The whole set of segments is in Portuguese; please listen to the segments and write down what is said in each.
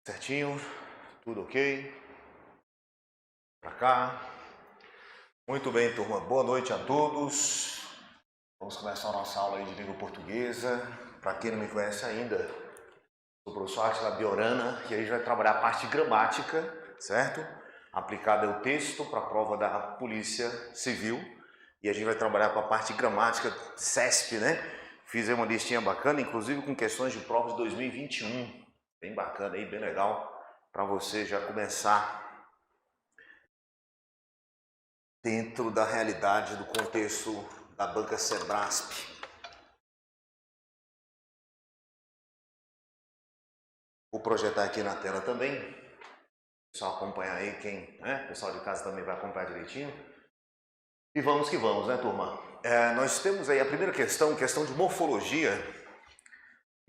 Certinho? Tudo ok? Pra cá. Muito bem, turma. Boa noite a todos. Vamos começar a nossa aula aí de língua portuguesa. Para quem não me conhece ainda, sou o professor Átila Biorana e aí a gente vai trabalhar a parte gramática, certo? Aplicada ao texto para a prova da Polícia Civil. E a gente vai trabalhar com a parte gramática CESP, né? Fiz aí uma listinha bacana, inclusive com questões de prova de 2021. Bem bacana aí, bem legal, para você já começar dentro da realidade, do contexto da banca Sebrasp. Vou projetar aqui na tela também, só acompanhar aí quem, né? O pessoal de casa também vai acompanhar direitinho. E vamos que vamos, né, turma? Nós temos aí a primeira questão de morfologia.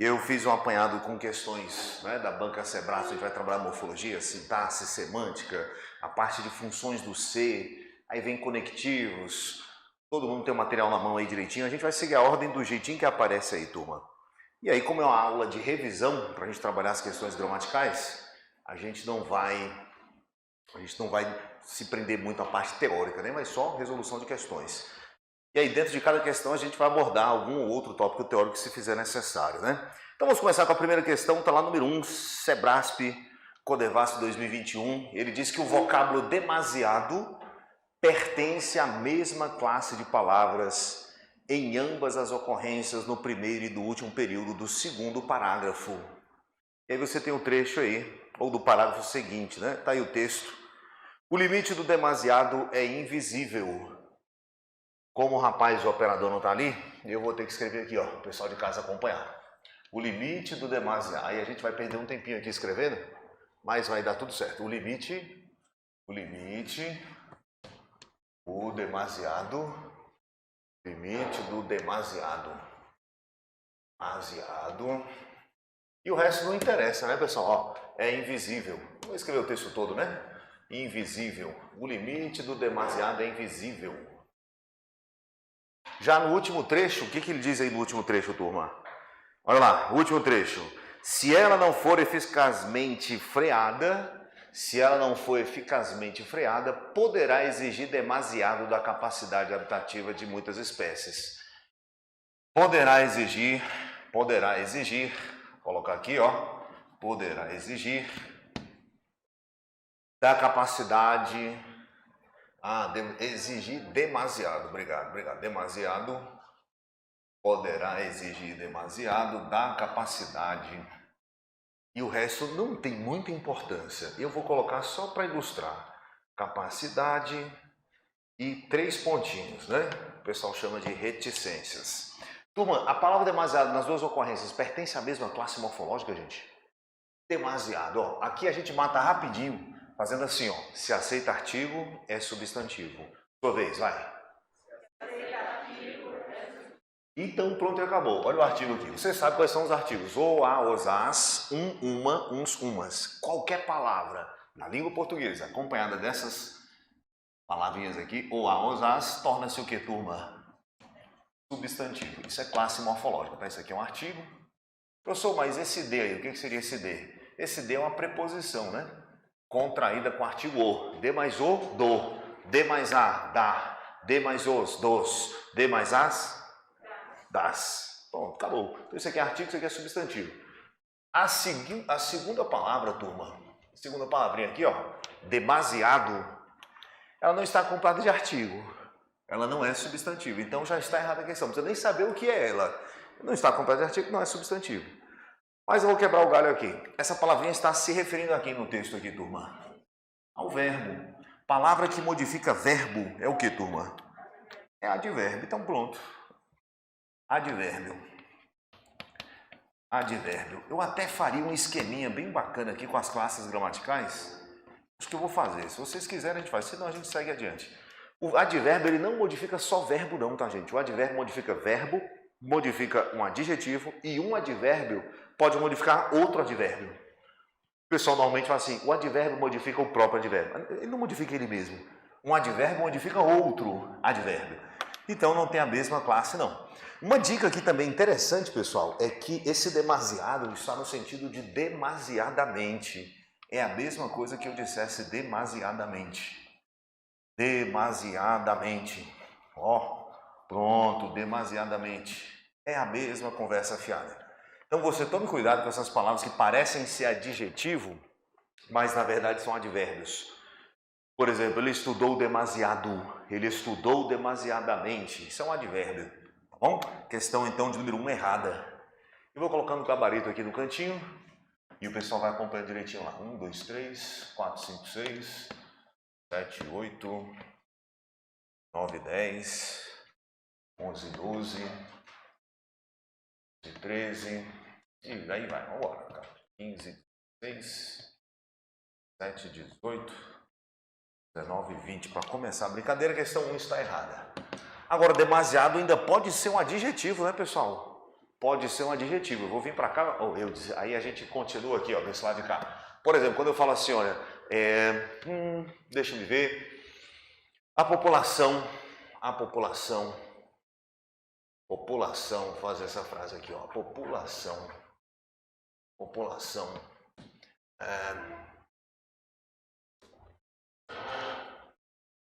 Eu fiz um apanhado com questões, né, da banca Sebrasp. A gente vai trabalhar morfologia, sintaxe, semântica, a parte de funções do ser, aí vem conectivos. Todo mundo tem o material na mão aí direitinho. A gente vai seguir a ordem do jeitinho que aparece aí, turma. E aí, como é uma aula de revisão, para a gente trabalhar as questões gramaticais, a gente não vai se prender muito à parte teórica, né, mas só resolução de questões. E aí, dentro de cada questão, a gente vai abordar algum ou outro tópico teórico se fizer necessário, né? Então, vamos começar com a primeira questão, está lá número 1, Sebrasp, Codevasf 2021. Ele diz que o vocábulo demasiado pertence à mesma classe de palavras em ambas as ocorrências no primeiro e do último período do segundo parágrafo. E aí você tem o trecho aí, ou do parágrafo seguinte, né? Está aí o texto. O limite do demasiado é invisível. Como o rapaz, o operador, não está ali, eu vou ter que escrever aqui, ó, o pessoal de casa acompanhar. O limite do demasiado. Aí a gente vai perder um tempinho aqui escrevendo, mas vai dar tudo certo. O limite, o demasiado, limite do demasiado. E o resto não interessa, né, pessoal? Ó, é invisível. Vou escrever o texto todo, né? Invisível. O limite do demasiado é invisível. Já no último trecho, o que ele diz aí no último trecho, turma? Olha lá, o último trecho. Se ela não for eficazmente freada, poderá exigir demasiado da capacidade habitativa de muitas espécies. Poderá exigir, vou colocar aqui, ó, poderá exigir da capacidade... exigir demasiado, obrigado, demasiado, poderá exigir demasiado da capacidade, e o resto não tem muita importância, eu vou colocar só para ilustrar, capacidade e 3 pontinhos, né? O pessoal chama de reticências. Turma, a palavra demasiado nas duas ocorrências pertence à mesma classe morfológica, gente? Demasiado, ó, aqui a gente mata rapidinho, fazendo assim, ó, se aceita artigo, é substantivo. Sua vez, vai. Então pronto e acabou. Olha o artigo aqui. Você sabe quais são os artigos. Ou, a, os, as, uma, uns, umas. Qualquer palavra na língua portuguesa acompanhada dessas palavrinhas aqui, ou, a, os, as, torna-se o que, turma? Substantivo. Isso é classe morfológica, tá? Isso aqui é um artigo. Professor, mas esse D aí, o que seria esse D? Esse D é uma preposição, né? Contraída com artigo o. D mais o, do. D mais a, dá. D mais os, dos. D mais as, das. Pronto, acabou. Então isso aqui é artigo, isso aqui é substantivo. A segunda palavra, turma, a segunda palavrinha aqui, ó, demasiado, ela não está acompanhada de artigo. Ela não é substantivo. Então já está errada a questão. Não precisa nem saber o que é ela. Não está acompanhada de artigo, não é substantivo. Mas eu vou quebrar o galho aqui. Essa palavrinha está se referindo aqui no texto aqui, turma? Ao verbo. Palavra que modifica verbo é o que, turma? É advérbio. Então pronto. Advérbio. Eu até faria um esqueminha bem bacana aqui com as classes gramaticais. Acho que eu vou fazer. Se vocês quiserem, a gente faz. Senão a gente segue adiante. O advérbio, ele não modifica só verbo não, tá, gente? O advérbio modifica verbo, modifica um adjetivo e um advérbio pode modificar outro advérbio. O pessoal normalmente fala assim, o advérbio modifica o próprio advérbio. Ele não modifica ele mesmo. Um advérbio modifica outro advérbio. Então não tem a mesma classe, não. Uma dica aqui também interessante, pessoal, é que esse demasiado está no sentido de demasiadamente. É a mesma coisa que eu dissesse demasiadamente. Demasiadamente. Ó, pronto, demasiadamente. É a mesma conversa fiada. Então você tome cuidado com essas palavras que parecem ser adjetivo, mas na verdade são advérbios. Por exemplo, ele estudou demasiado, ele estudou demasiadamente. Isso é um advérbio, tá bom? Questão então de número 1 errada. Eu vou colocando o gabarito aqui no cantinho e o pessoal vai acompanhando direitinho lá. 1, 2, 3, 4, 5, 6, 7, 8, 9, 10, 11, 12, 13, e aí vai, vamos embora. 15, 16, 17, 18, 19, 20. Para começar a brincadeira, a questão 1 está errada. Agora, demasiado ainda pode ser um adjetivo, né, pessoal? Pode ser um adjetivo. Eu vou vir para cá, aí a gente continua aqui, ó, desse lado de cá. Por exemplo, quando eu falo assim, olha, deixa eu ver, a população, faz essa frase aqui, ó, população,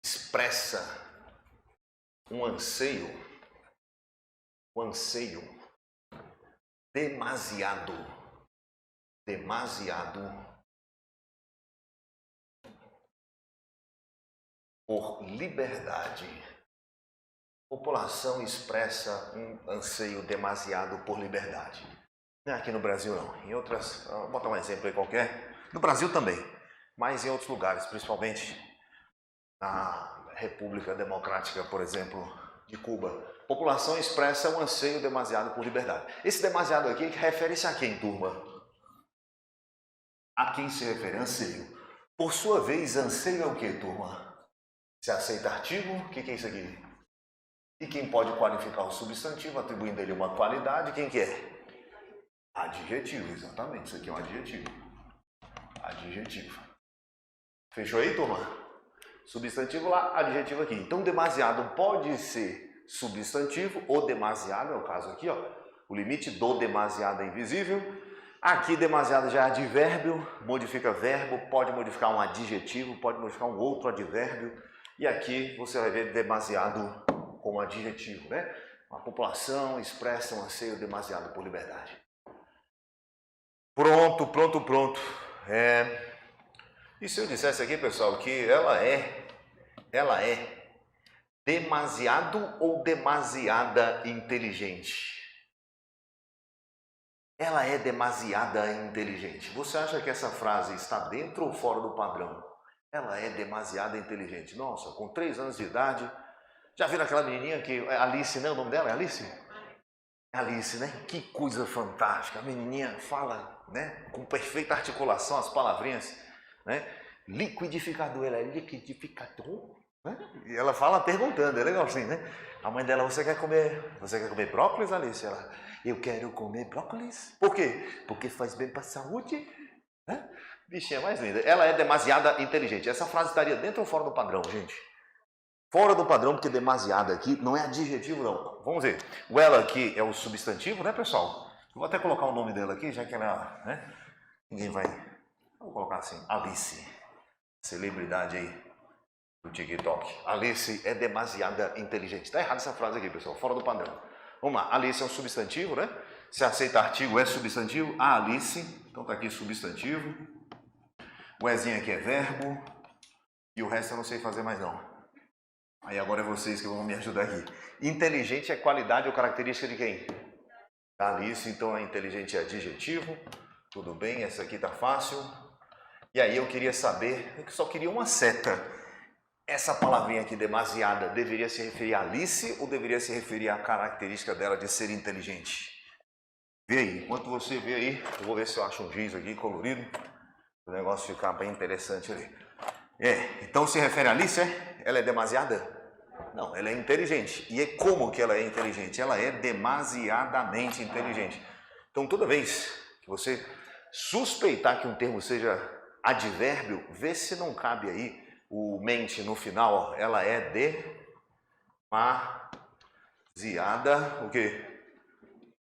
expressa um anseio demasiado por liberdade. População expressa um anseio demasiado por liberdade. Não é aqui no Brasil não, em outras, vou botar um exemplo aí qualquer, no Brasil também, mas em outros lugares, principalmente na República Democrática, por exemplo, de Cuba. População expressa um anseio demasiado por liberdade. Esse demasiado aqui refere-se a quem, turma? A quem se refere? Anseio. Por sua vez, anseio é o que, turma? Se aceita artigo, o que é isso aqui? E quem pode qualificar o substantivo, atribuindo ele uma qualidade, quem que é? Adjetivo, exatamente, isso aqui é um adjetivo. Adjetivo. Fechou aí, turma? Substantivo lá, adjetivo aqui. Então, demasiado pode ser substantivo ou demasiado, é o caso aqui, ó. O limite do demasiado é invisível. Aqui, demasiado já é advérbio, modifica verbo, pode modificar um adjetivo, pode modificar um outro advérbio. E aqui você vai ver demasiado como adjetivo, né? A população expressa um anseio demasiado por liberdade. Pronto. E se eu dissesse aqui, pessoal, que ela é demasiado ou demasiada inteligente? Ela é demasiada inteligente. Você acha que essa frase está dentro ou fora do padrão? Ela é demasiada inteligente. Nossa, com 3 anos de idade, já viram aquela menininha que... Alice, né? O nome dela é Alice? Alice, né? Que coisa fantástica. A menininha fala, né? Com perfeita articulação as palavrinhas, né? Liquidificador, ela é liquidificador, né? E ela fala perguntando, é legal assim, né? A mãe dela, você quer comer brócolis, Alice? Ela, eu quero comer brócolis. Por quê? Porque faz bem para a saúde, né? Bichinha mais linda. Ela é demasiada inteligente. Essa frase estaria dentro ou fora do padrão, gente? Fora do padrão, porque demasiada aqui não é adjetivo, não. Vamos ver. O ela aqui é o substantivo, né, pessoal? Eu vou até colocar o nome dela aqui, já que ela, né? Ninguém vai... Vou colocar assim, Alice. Celebridade aí do TikTok. Alice é demasiada inteligente. Está errada essa frase aqui, pessoal. Fora do padrão. Vamos lá. Alice é um substantivo, né? Se aceita artigo, é substantivo. A Alice. Então tá aqui substantivo. O ezinho aqui é verbo. E o resto eu não sei fazer mais não. Aí agora é vocês que vão me ajudar aqui. Inteligente é qualidade ou característica de quem? Da Alice, então é inteligente é adjetivo. Tudo bem, essa aqui tá fácil. E aí eu queria saber, eu só queria uma seta. Essa palavrinha aqui, demasiada, deveria se referir a Alice ou deveria se referir à característica dela de ser inteligente? Vê aí, enquanto você vê aí, eu vou ver se eu acho um giz aqui colorido. O negócio ficar bem interessante ali. Então se refere a Alice, é? Ela é demasiada? Não, ela é inteligente. E é como que ela é inteligente? Ela é demasiadamente inteligente. Então toda vez que você suspeitar que um termo seja advérbio, vê se não cabe aí o mente no final, ó. Ela é o quê?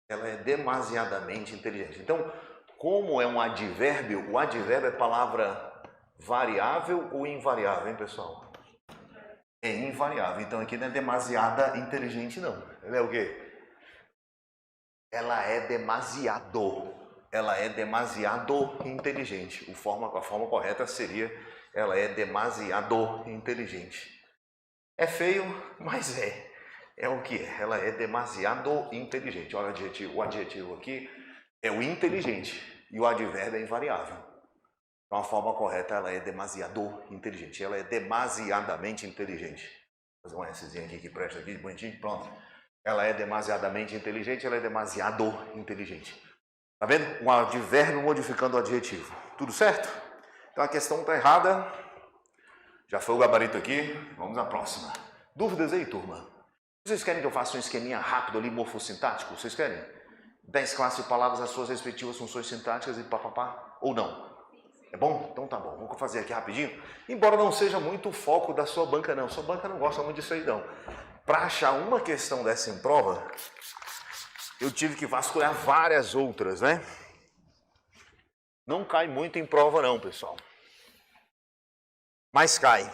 Ela é demasiadamente inteligente. Então, como é um advérbio, o advérbio é palavra variável ou invariável, hein, pessoal? É invariável. Então, aqui não é demasiada inteligente, não. Ela é o quê? Ela é demasiado. Ela é demasiado inteligente. A forma correta seria ela é demasiado inteligente. É feio, mas é. É o que é. Ela é demasiado inteligente. Olha o adjetivo aqui é o inteligente e o advérbio é invariável. Então a forma correta ela é demasiado inteligente. Ela é demasiadamente inteligente. Vou fazer um Szinho aqui que presta aqui, bonitinho, pronto. Ela é demasiadamente inteligente, ela é demasiado inteligente. Tá vendo? Um advérbio modificando o adjetivo. Tudo certo? Então a questão está errada. Já foi o gabarito aqui. Vamos à próxima. Dúvidas aí, turma? Vocês querem que eu faça um esqueminha rápido ali, morfossintático? Vocês querem? 10 classes de palavras, as suas respectivas funções sintáticas e papapá? Ou não? É bom? Então tá bom. Vamos fazer aqui rapidinho. Embora não seja muito o foco da sua banca, não. Sua banca não gosta muito disso aí, não. Para achar uma questão dessa em prova, eu tive que vasculhar várias outras, né? Não cai muito em prova não, pessoal. Mas cai.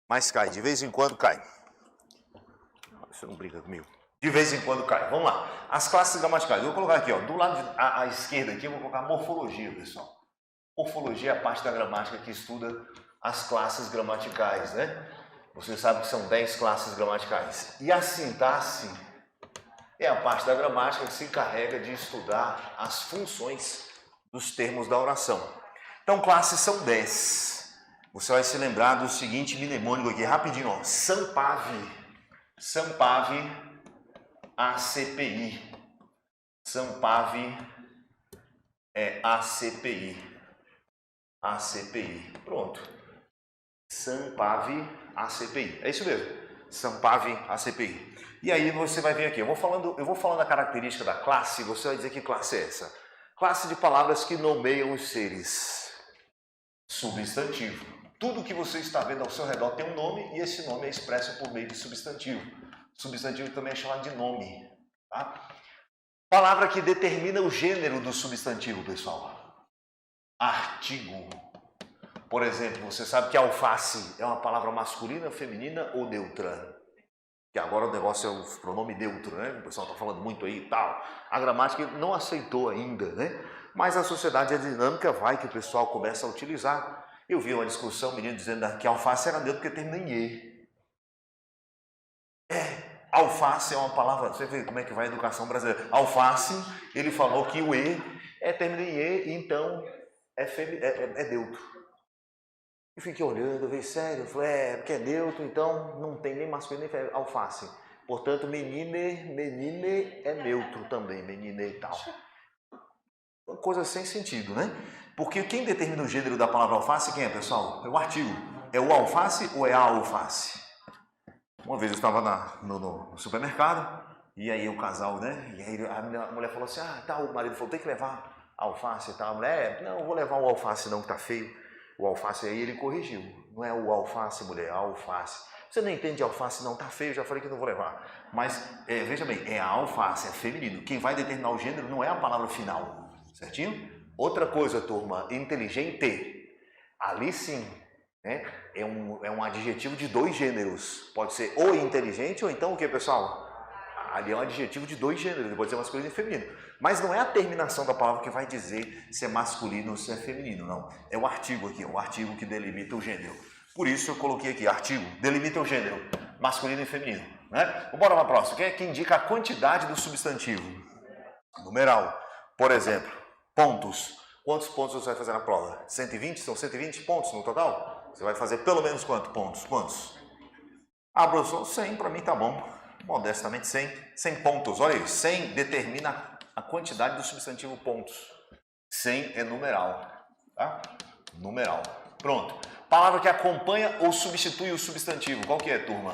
Mas cai, de vez em quando cai. Você não brinca comigo. De vez em quando cai. Vamos lá. As classes gramaticais. Eu vou colocar aqui, ó, do lado à esquerda aqui, eu vou colocar morfologia, pessoal. Morfologia é a parte da gramática que estuda as classes gramaticais, né? Você sabe que são 10 classes gramaticais. E a sintaxe é a parte da gramática que se encarrega de estudar as funções dos termos da oração. Então, classes são 10. Você vai se lembrar do seguinte mnemônico aqui, rapidinho, ó. Sampavi, ACPI. Sampavi é ACPI. ACPI. Pronto. Sampavi, ACPI. É isso mesmo. Sampavi, ACPI. E aí você vai ver aqui, eu vou falando a característica da classe, você vai dizer que classe é essa. Classe de palavras que nomeiam os seres. Substantivo. Tudo que você está vendo ao seu redor tem um nome e esse nome é expresso por meio de substantivo. Substantivo também é chamado de nome. Tá? Palavra que determina o gênero do substantivo, pessoal. Artigo. Por exemplo, você sabe que alface é uma palavra masculina, feminina ou neutra? Que agora o negócio é o pronome neutro, né? O pessoal está falando muito aí e tal. A gramática não aceitou ainda, né? Mas a sociedade é dinâmica, vai que o pessoal começa a utilizar. Eu vi uma discussão, menino dizendo que alface era neutro porque termina em E. Alface é uma palavra, você vê como é que vai a educação brasileira. Alface, ele falou que o E termina em E, então é neutro. Eu fiquei olhando, eu veio sério, eu falei, porque é neutro, então não tem nem masculino nem feminino, alface. Portanto, menine é neutro também, menine e tal. Uma coisa sem sentido, né? Porque quem determina o gênero da palavra alface, quem é, pessoal? É o artigo. É o alface ou é a alface? Uma vez eu estava no supermercado, e aí o casal, né? E aí a mulher falou assim, o marido falou, tem que levar alface e tal. A mulher, não vou levar o alface não, que tá feio. O alface aí ele corrigiu. Não é o alface, mulher, é a alface. Você não entende alface não, tá feio, já falei que não vou levar. Mas, veja bem, é a alface, é feminino. Quem vai determinar o gênero não é a palavra final. Certinho? Outra coisa, turma, inteligente. Ali sim, né? É um adjetivo de 2 gêneros. Pode ser ou inteligente ou então o que, pessoal? Ali é um adjetivo de 2 gêneros, pode ser masculino e feminino. Mas não é a terminação da palavra que vai dizer se é masculino ou se é feminino, não. É o artigo aqui, o artigo que delimita o gênero. Por isso eu coloquei aqui, artigo, delimita o gênero, masculino e feminino. Né? Bora para a próxima, que é que indica a quantidade do substantivo. Numeral, por exemplo, pontos. Quantos pontos você vai fazer na prova? 120? São 120 pontos no total? Você vai fazer pelo menos quantos pontos? Quantos? Professor, 100, para mim tá bom. Modestamente 100. 100 pontos, olha aí. 100 determina a quantidade do substantivo pontos. 100 é numeral. Tá? Numeral. Pronto. Palavra que acompanha ou substitui o substantivo. Qual que é, turma?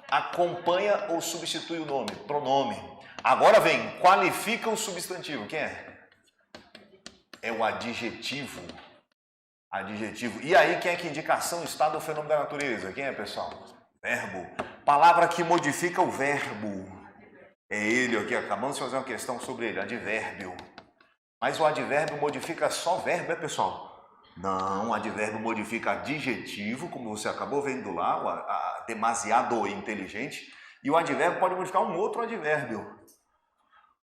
Acompanha ou substitui o nome. Pronome. Agora vem, qualifica o substantivo. Quem é? É o adjetivo. Adjetivo. E aí, quem é que indica ação, estado ou fenômeno da natureza? Quem é, pessoal? Verbo. Palavra que modifica o verbo. É ele aqui, acabamos de fazer uma questão sobre ele, advérbio. Mas o advérbio modifica só verbo, pessoal? Não, o advérbio modifica adjetivo, como você acabou vendo lá, demasiado inteligente. E o advérbio pode modificar um outro advérbio.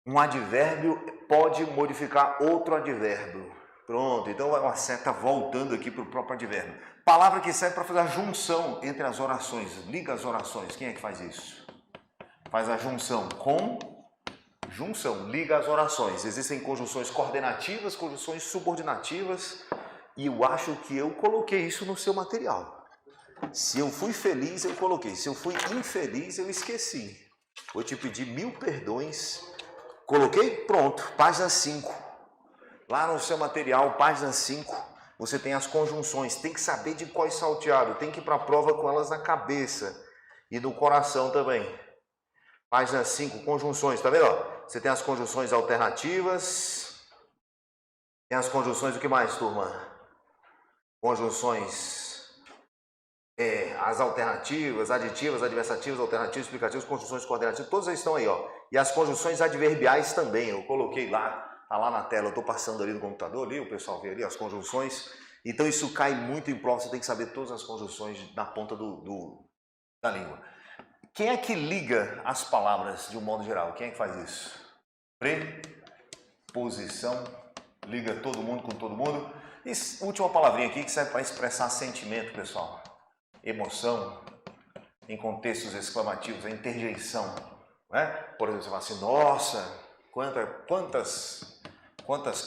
Um advérbio pode modificar outro advérbio. Pronto, então uma seta voltando aqui para o próprio advérbio. Palavra que serve para fazer a junção entre as orações. Liga as orações. Quem é que faz isso? Faz a junção com junção. Liga as orações. Existem conjunções coordenativas, conjunções subordinativas. E eu acho que eu coloquei isso no seu material. Se eu fui feliz, eu coloquei. Se eu fui infeliz, eu esqueci. Vou te pedir 1000 perdões. Coloquei? Pronto. Página 5. Lá no seu material, página 5, você tem as conjunções. Tem que saber de qual é salteado. Tem que ir para a prova com elas na cabeça e no coração também. Página 5, conjunções. Tá vendo? Você tem as conjunções alternativas. Tem as conjunções, o que mais, turma? Conjunções, as alternativas, aditivas, adversativas, alternativas, explicativas, conjunções coordenativas. Todas estão aí, ó. E as conjunções adverbiais também. Eu coloquei lá. Está lá na tela, eu estou passando ali no computador, ali, o pessoal vê ali as conjunções. Então isso cai muito em prova, você tem que saber todas as conjunções na ponta da língua. Quem é que liga as palavras de um modo geral? Quem é que faz isso? Preposição, liga todo mundo com todo mundo. E última palavrinha aqui que serve para expressar sentimento, pessoal. Emoção, em contextos exclamativos, a interjeição. Né? Por exemplo, você fala assim, nossa, quantas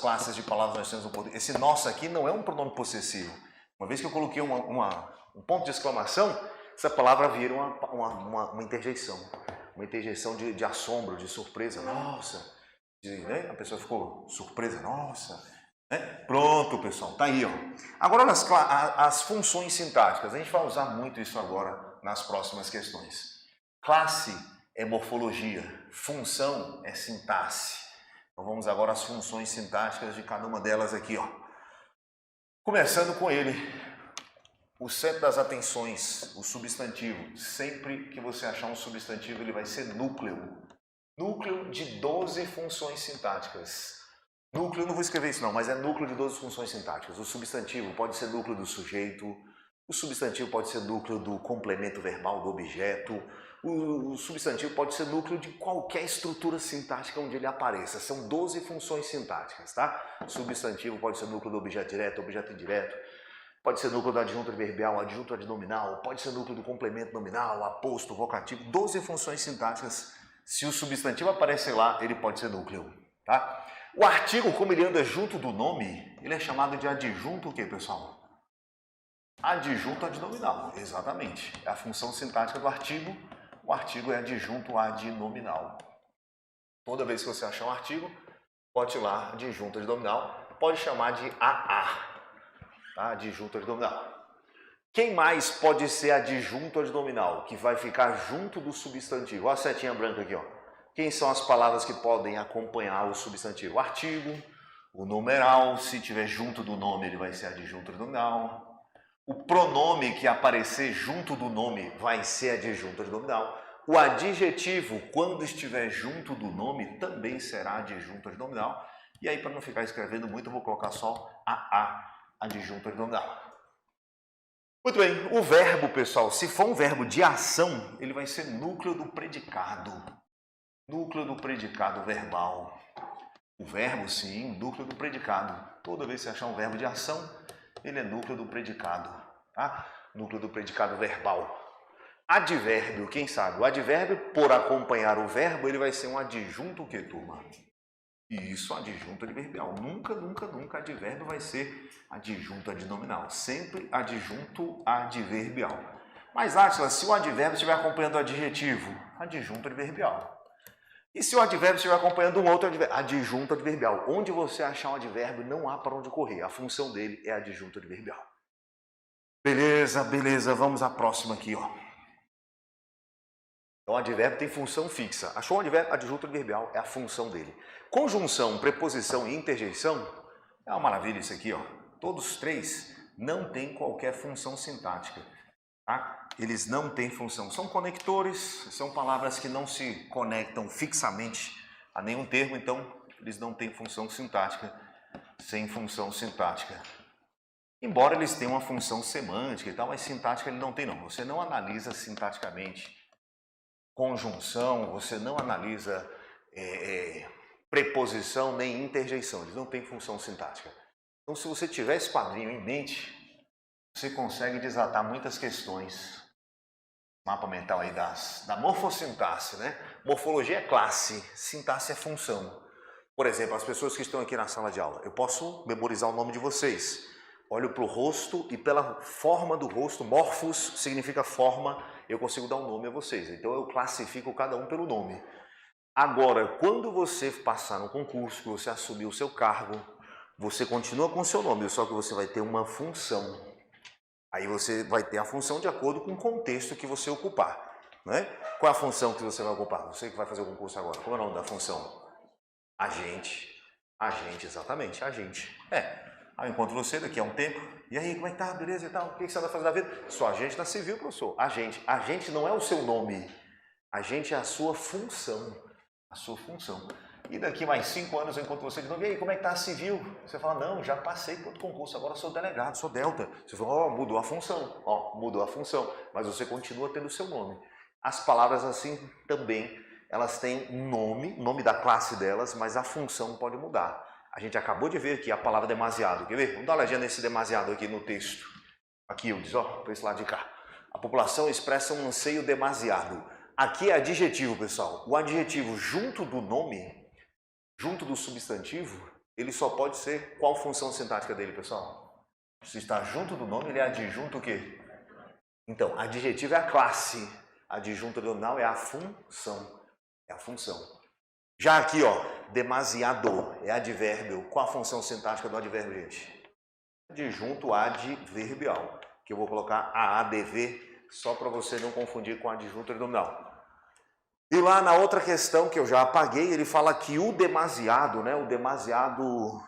classes de palavras nós temos no português? Esse nossa aqui não é um pronome possessivo. Uma vez que eu coloquei um ponto de exclamação, essa palavra vira uma interjeição. Uma interjeição de assombro, de surpresa. Nossa! Né? A pessoa ficou surpresa. Nossa! Né? Pronto, pessoal. Tá aí, ó. Agora, as funções sintáticas. A gente vai usar muito isso agora nas próximas questões. Classe é morfologia. Função é sintaxe. Então vamos agora às funções sintáticas de cada uma delas aqui, ó. Começando com ele, o centro das atenções, o substantivo. Sempre que você achar um substantivo, ele vai ser núcleo. Núcleo de 12 funções sintáticas. Núcleo, não vou escrever isso não, mas é núcleo de 12 funções sintáticas. O substantivo pode ser núcleo do sujeito, o substantivo pode ser núcleo do complemento verbal do objeto, o substantivo pode ser núcleo de qualquer estrutura sintática onde ele apareça. São 12 funções sintáticas, tá? Substantivo pode ser núcleo do objeto direto, objeto indireto. Pode ser núcleo do adjunto adverbial, adjunto adnominal. Pode ser núcleo do complemento nominal, aposto, vocativo. 12 funções sintáticas. Se o substantivo aparecer lá, ele pode ser núcleo, tá? O artigo, como ele anda junto do nome, ele é chamado de adjunto o quê, pessoal? Adjunto adnominal, exatamente. É a função sintática do artigo. O artigo é adjunto adnominal. Toda vez que você achar um artigo, pode ir lá, adjunto adnominal, pode chamar de AA, tá? Adjunto adnominal. Quem mais pode ser adjunto adnominal, que vai ficar junto do substantivo? Olha a setinha branca aqui, ó. Quem são as palavras que podem acompanhar o substantivo? O artigo, o numeral, se tiver junto do nome, ele vai ser adjunto adnominal. O pronome que aparecer junto do nome vai ser adjunto adnominal. O adjetivo, quando estiver junto do nome, também será adjunto adnominal. E aí, para não ficar escrevendo muito, eu vou colocar só AA, adjunto adnominal. Muito bem, o verbo, pessoal, se for um verbo de ação, ele vai ser núcleo do predicado. Núcleo do predicado verbal. O verbo, sim, núcleo do predicado. Toda vez que você achar um verbo de ação, ele é núcleo do predicado, tá? Núcleo do predicado verbal. Advérbio, quem sabe? O advérbio, por acompanhar o verbo, ele vai ser um adjunto o quê, turma? Isso, adjunto adverbial. Nunca, nunca, nunca advérbio vai ser adjunto adnominal. Sempre adjunto adverbial. Mas, Átila, se o advérbio estiver acompanhando o adjetivo, adjunto adverbial. E se o advérbio estiver acompanhando um outro advérbio, adjunto adverbial. Onde você achar um advérbio, não há para onde correr. A função dele é adjunto adverbial. Beleza, beleza. Vamos à próxima aqui, ó. Então, o advérbio tem função fixa. Achou um advérbio? Adjunto adverbial é a função dele. Conjunção, preposição e interjeição é uma maravilha isso aqui, ó. Todos três não têm qualquer função sintática. Tá? Eles não têm função. São conectores, são palavras que não se conectam fixamente a nenhum termo, então eles não têm função sintática, sem função sintática. Embora eles tenham uma função semântica e tal, mas sintática ele não tem não. Você não analisa sintaticamente conjunção, você não analisa preposição nem interjeição, eles não têm função sintática. Então se você tiver esse quadrinho em mente, você consegue desatar muitas questões. Mapa mental aí da morfossintaxe, né? Morfologia é classe, sintaxe é função. Por exemplo, as pessoas que estão aqui na sala de aula, eu posso memorizar o nome de vocês. Olho para o rosto e pela forma do rosto, morfos significa forma, eu consigo dar um nome a vocês. Então eu classifico cada um pelo nome. Agora, quando você passar no concurso, que você assumir o seu cargo, você continua com o seu nome, só que você vai ter uma função. Aí você vai ter a função de acordo com o contexto que você ocupar. Né? Qual é a função que você vai ocupar? Você que vai fazer o concurso agora. Como é o nome da função? Agente. Agente, exatamente, agente. Aí eu encontro você daqui a um tempo. E aí, como é que tá? Beleza e tal? O que você vai fazer da vida? Sou agente da civil, professor. Agente. Agente não é o seu nome. Agente é a sua função. A sua função. E daqui mais 5 anos eu encontro você de novo. E aí, como é que tá a civil? Você fala, não, já passei por outro concurso, agora sou delegado, sou delta. Você fala, mudou a função. Mudou a função. Mas você continua tendo o seu nome. As palavras assim também, elas têm nome da classe delas, mas a função pode mudar. A gente acabou de ver aqui a palavra demasiado. Quer ver? Vamos dar uma olhadinha nesse demasiado aqui no texto. Aqui eu diz, para esse lado de cá. A população expressa um anseio demasiado. Aqui é adjetivo, pessoal. O adjetivo junto do nome, junto do substantivo, ele só pode ser qual função sintática dele, pessoal? Se está junto do nome, ele é adjunto o quê? Então, adjetivo é a classe. Adjunto nominal é a função. É a função. Já aqui, demasiado é advérbio. Qual a função sintática do advérbio, gente? Adjunto adverbial. Que eu vou colocar AADV só para você não confundir com adjunto nominal. E lá na outra questão que eu já apaguei, ele fala que o demasiado, né? O demasiado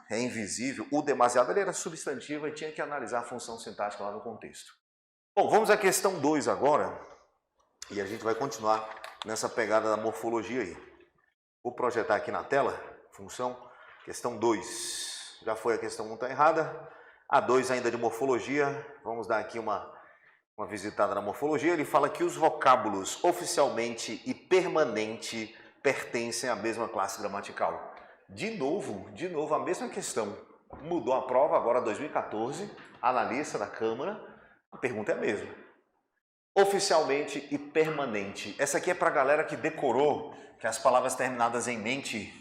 é invisível. O demasiado ele era substantivo e tinha que analisar a função sintática lá no contexto. Bom, vamos à questão 2 agora. E a gente vai continuar nessa pegada da morfologia aí. Vou projetar aqui na tela, função, questão 2. Já foi a questão 1, está errada. A 2 ainda de morfologia. Vamos dar aqui uma visitada na morfologia. Ele fala que os vocábulos oficialmente e permanente pertencem à mesma classe gramatical. De novo a mesma questão. Mudou a prova, agora 2014, analista da Câmara. A pergunta é a mesma. Oficialmente e permanente. Essa aqui é para a galera que decorou que as palavras terminadas em mente,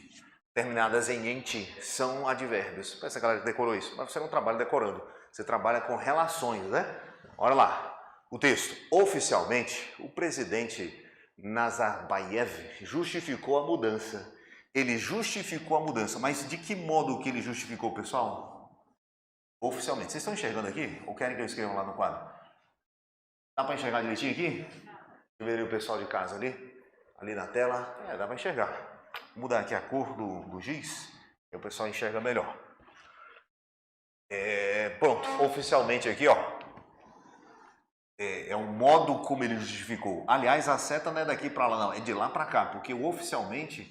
terminadas em ente, são advérbios. Essa galera que decorou isso. Mas você não trabalha decorando. Você trabalha com relações, né? Olha lá. O texto. Oficialmente, o presidente Nazarbayev justificou a mudança. Ele justificou a mudança. Mas de que modo que ele justificou, pessoal? Oficialmente. Vocês estão enxergando aqui? Ou querem que eu escreva lá no quadro? Dá para enxergar direitinho aqui? Ver o pessoal de casa ali na tela. Dá para enxergar. Vou mudar aqui a cor do giz, que o pessoal enxerga melhor. Pronto, oficialmente aqui, é o modo como ele justificou. Aliás, a seta não é daqui para lá, não, é de lá para cá, porque o oficialmente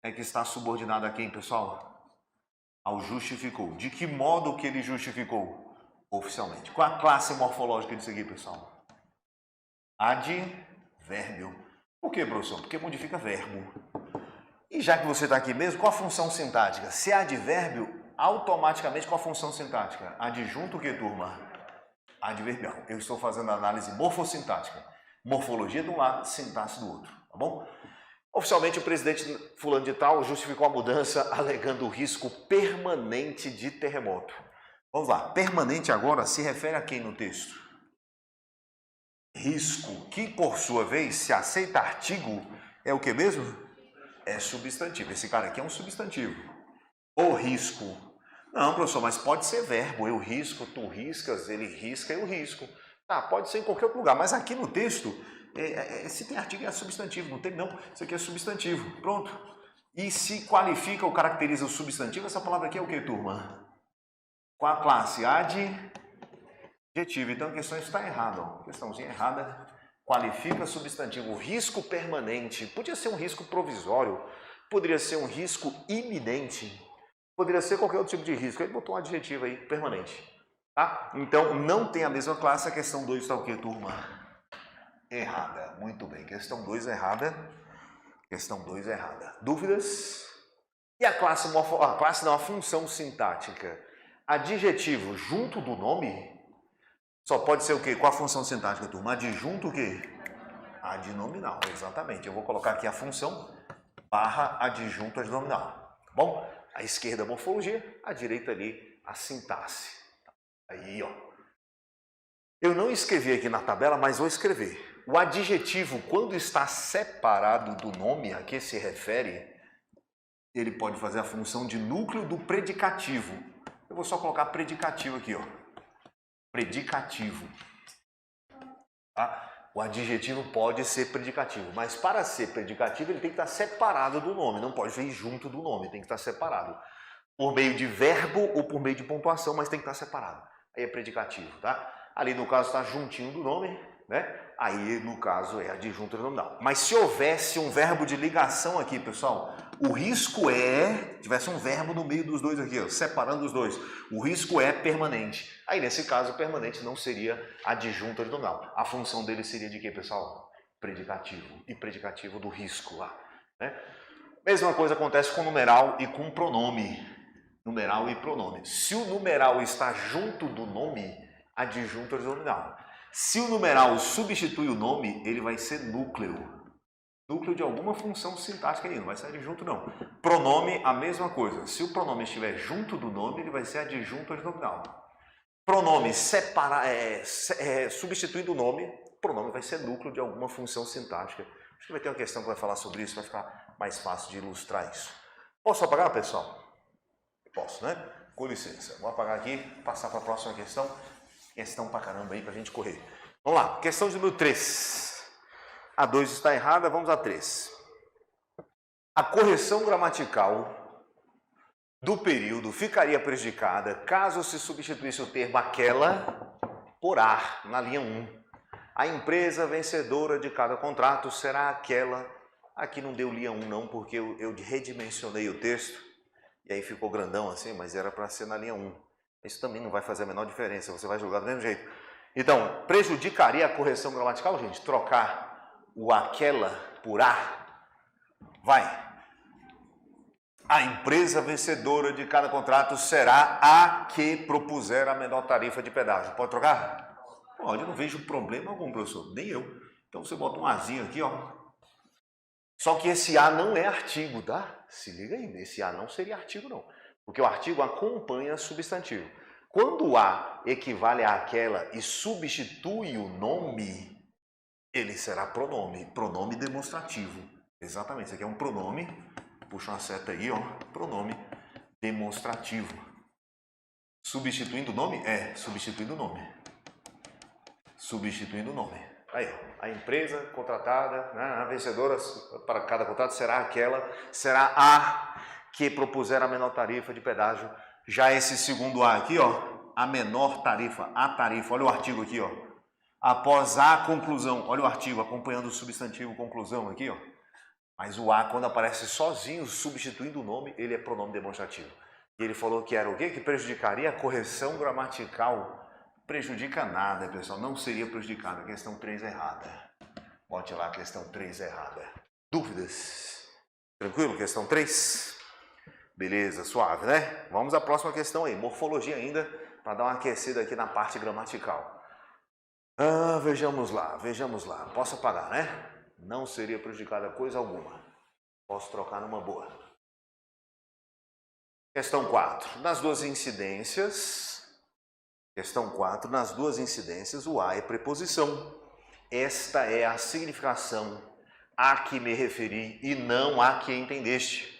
é que está subordinado a quem, pessoal? Ao justificou. De que modo que ele justificou? Oficialmente. Qual a classe morfológica disso aqui, pessoal? Advérbio. Por que, professor? Porque modifica verbo. E já que você está aqui mesmo, qual a função sintática? Se é advérbio, automaticamente qual a função sintática? Adjunto o que, turma? Adverbial. Eu estou fazendo análise morfossintática. Morfologia de um lado, sintaxe do outro. Tá bom? Oficialmente, o presidente fulano de tal justificou a mudança alegando o risco permanente de terremoto. Vamos lá. Permanente agora se refere a quem no texto? Risco, que por sua vez, se aceita artigo, é o que mesmo? É substantivo. Esse cara aqui é um substantivo. O risco. Não, professor, mas pode ser verbo. Eu risco, tu riscas, ele risca, eu risco. Tá, pode ser em qualquer outro lugar, mas aqui no texto, se tem artigo é substantivo, não tem não. Isso aqui é substantivo, pronto. E se qualifica ou caracteriza o substantivo, essa palavra aqui é o que, turma? Qual a classe? Adjetivo. Então a questão está errada. Ó. Questãozinha errada. Qualifica substantivo. Risco permanente. Podia ser um risco provisório. Poderia ser um risco iminente. Poderia ser qualquer outro tipo de risco. Ele botou um adjetivo aí, permanente. Tá? Então não tem a mesma classe. A questão 2 está o quê, turma? Errada. Muito bem. Questão 2 errada. Questão 2 errada. Dúvidas? E a classe não, a função sintática. Adjetivo junto do nome só pode ser o quê? Qual a função sintática, turma? Adjunto o quê? Adnominal, exatamente. Eu vou colocar aqui a função barra adjunto adnominal. Bom, à esquerda a morfologia, à direita ali a sintaxe. Aí, ó. Eu não escrevi aqui na tabela, mas vou escrever. O adjetivo, quando está separado do nome a que se refere, ele pode fazer a função de núcleo do predicativo. Eu vou só colocar predicativo aqui, ó. Predicativo. Tá? O adjetivo pode ser predicativo, mas para ser predicativo ele tem que estar separado do nome, não pode vir junto do nome, tem que estar separado. Por meio de verbo ou por meio de pontuação, mas tem que estar separado. Aí é predicativo, tá? Ali no caso está juntinho do nome, né? Aí no caso é adjunto nominal. Mas se houvesse um verbo de ligação aqui, pessoal, o risco tivesse um verbo no meio dos dois aqui, ó, separando os dois, o risco é permanente. Aí nesse caso, permanente não seria adjunto nominal. A função dele seria de quê, pessoal? Predicativo. E predicativo do risco lá, né? Mesma coisa acontece com numeral e com pronome. Numeral e pronome. Se o numeral está junto do nome, adjunto nominal. Se o numeral substitui o nome, ele vai ser núcleo. Núcleo de alguma função sintática aí, não vai ser adjunto não. Pronome, a mesma coisa. Se o pronome estiver junto do nome, ele vai ser adjunto adnominal. Pronome substituindo o nome, pronome vai ser núcleo de alguma função sintática. Acho que vai ter uma questão que vai falar sobre isso, vai ficar mais fácil de ilustrar isso. Posso apagar, pessoal? Posso, né? Com licença. Vou apagar aqui, passar para a próxima questão. Questão pra caramba aí pra gente correr. Vamos lá, questão de número 3. A 2 está errada, vamos a 3. A correção gramatical do período ficaria prejudicada caso se substituísse o termo aquela por a, na linha 1. A empresa vencedora de cada contrato será aquela. Aqui não deu linha 1 não, porque eu redimensionei o texto. E aí ficou grandão assim, mas era para ser na linha 1. Isso também não vai fazer a menor diferença, você vai julgar do mesmo jeito. Então, prejudicaria a correção gramatical, gente? Trocar o aquela por a? Vai. A empresa vencedora de cada contrato será a que propuser a menor tarifa de pedágio. Pode trocar? Pode, eu não vejo problema algum, professor. Nem eu. Então você bota um azinho aqui, ó. Só que esse a não é artigo, tá? Se liga aí, esse a não seria artigo, não. Porque o artigo acompanha substantivo. Quando o a equivale àquela e substitui o nome, ele será pronome. Pronome demonstrativo. Exatamente, isso aqui é um pronome. Puxa uma seta aí, ó. Pronome demonstrativo. Substituindo o nome? Substituindo o nome. Substituindo o nome. Aí, ó. A empresa contratada, né, a vencedora para cada contrato será aquela, será a que propuser a menor tarifa de pedágio. Já esse segundo A aqui, ó, a menor tarifa, a tarifa, olha o artigo aqui, ó. Após a conclusão, olha o artigo acompanhando o substantivo conclusão aqui, ó. Mas o a, quando aparece sozinho, substituindo o nome, ele é pronome demonstrativo. E ele falou que era o quê? Que prejudicaria a correção gramatical. Prejudica nada, pessoal, não seria prejudicada. A questão 3 errada. Bote lá a questão 3 errada. Dúvidas? Tranquilo? Questão 3? Beleza, suave, né? Vamos à próxima questão aí, morfologia ainda, para dar uma aquecida aqui na parte gramatical. Vejamos lá. Posso apagar, né? Não seria prejudicada coisa alguma. Posso trocar numa boa. Questão 4. Nas duas incidências, o a é preposição. Esta é a significação a que me referi e não a que entendeste.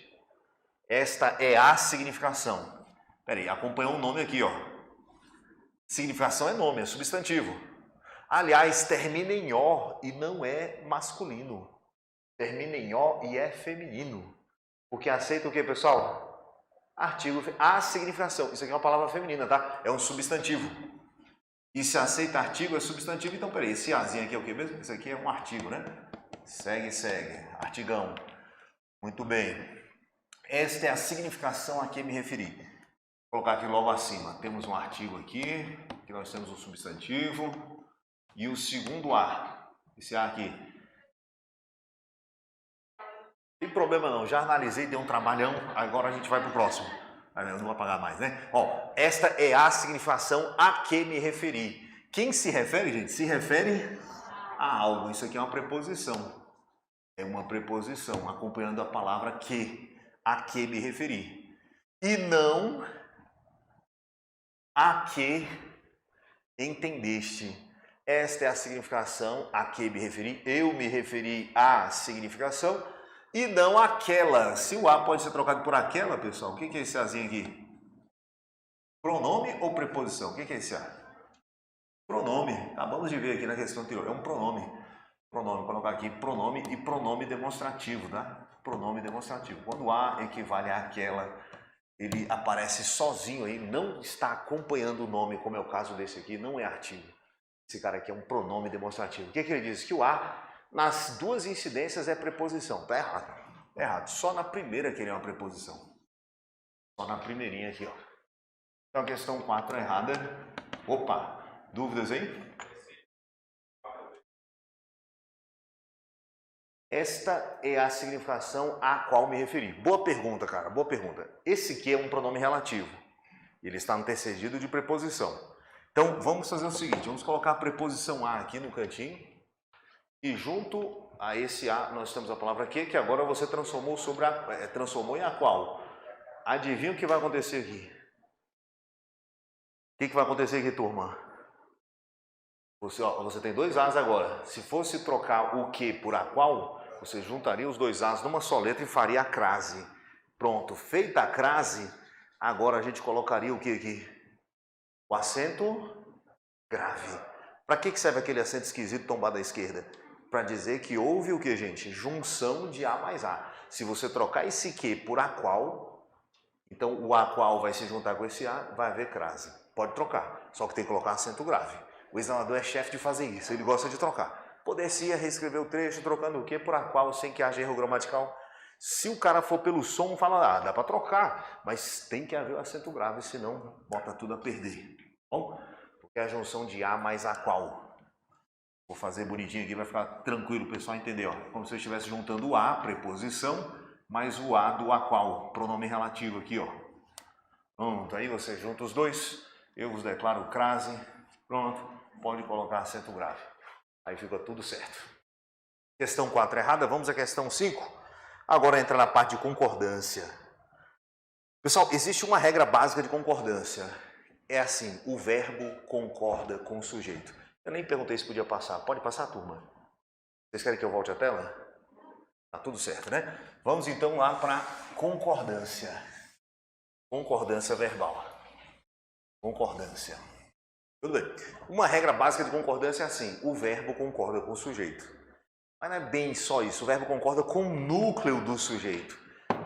Esta é a significação. Peraí, acompanhou o nome aqui, ó. Significação é nome, é substantivo. Aliás, termina em ó e não é masculino. Termina em ó e é feminino. Porque aceita o que, pessoal? Artigo, a significação. Isso aqui é uma palavra feminina, tá? É um substantivo. E se aceita artigo é substantivo, então peraí, esse azinho aqui é o que mesmo? Esse aqui é um artigo, né? Segue, segue. Artigão. Muito bem. Esta é a significação a que me referi. Vou colocar aqui logo acima. Temos um artigo aqui, que nós temos um substantivo. E o segundo A. Esse A aqui. Não tem problema não, já analisei, deu um trabalhão, agora a gente vai para o próximo. Eu não vou apagar mais, né? Ó, esta é a significação a que me referi. Quem se refere, gente? Se refere a algo. Isso aqui é uma preposição. É uma preposição, acompanhando a palavra que, a que me referi. E não a que entendeste. Esta é a significação a que me referi. Eu me referi à significação. E não aquela. Se o A pode ser trocado por aquela, pessoal, o que é esse Azinho aqui? Pronome ou preposição? O que é esse A? Pronome. Acabamos de ver aqui na questão anterior. É um pronome. Pronome, vou colocar aqui pronome e pronome demonstrativo, tá? Pronome demonstrativo. Quando A equivale a aquela, ele aparece sozinho aí, não está acompanhando o nome, como é o caso desse aqui, não é artigo. Esse cara aqui é um pronome demonstrativo. O que ele diz? Que o A, nas duas incidências, é preposição. Está errado. Tá errado. Só na primeira que ele é uma preposição. Só na primeirinha aqui, ó. Então a questão 4 é errada. Opa, dúvidas aí? Esta é a significação a qual me referi. Boa pergunta, cara, boa pergunta. Esse aqui é um pronome relativo. Ele está antecedido de preposição. Então, vamos fazer o seguinte, vamos colocar a preposição a aqui no cantinho. E junto a esse a, nós temos a palavra que agora você transformou, transformou em a qual. Adivinha o que vai acontecer aqui? O que vai acontecer aqui, turma? Você tem dois as agora. Se fosse trocar o que por a qual, você juntaria os dois as numa só letra e faria a crase. Pronto, feita a crase, agora a gente colocaria o que aqui? O acento grave. Para que serve aquele acento esquisito tombado à esquerda? Para dizer que houve o que, gente? Junção de A mais A. Se você trocar esse que por a qual, então o a qual vai se juntar com esse A, vai haver crase. Pode trocar, só que tem que colocar acento grave. O examinador é chefe de fazer isso, ele gosta de trocar. Poder-se reescrever o trecho trocando o que por a qual, sem que haja erro gramatical. Se o cara for pelo som, fala, dá para trocar, mas tem que haver o acento grave, senão bota tudo a perder. Bom? Porque é a junção de A mais a qual. Vou fazer bonitinho aqui, vai ficar tranquilo o pessoal entender. Ó. Como se eu estivesse juntando o A, preposição, mais o A do a qual, pronome relativo aqui. Ó. Pronto, aí você junta os dois, eu vos declaro crase, pronto, pode colocar acento grave. Aí fica tudo certo. Questão 4 errada, vamos à questão 5. Agora entra na parte de concordância. Pessoal, existe uma regra básica de concordância. É assim, o verbo concorda com o sujeito. Eu nem perguntei se podia passar. Pode passar, turma? Vocês querem que eu volte a tela? Tá tudo certo, né? Vamos então lá para concordância. Concordância verbal. Concordância. Tudo bem. Uma regra básica de concordância é assim, o verbo concorda com o sujeito. Mas não é bem só isso, o verbo concorda com o núcleo do sujeito.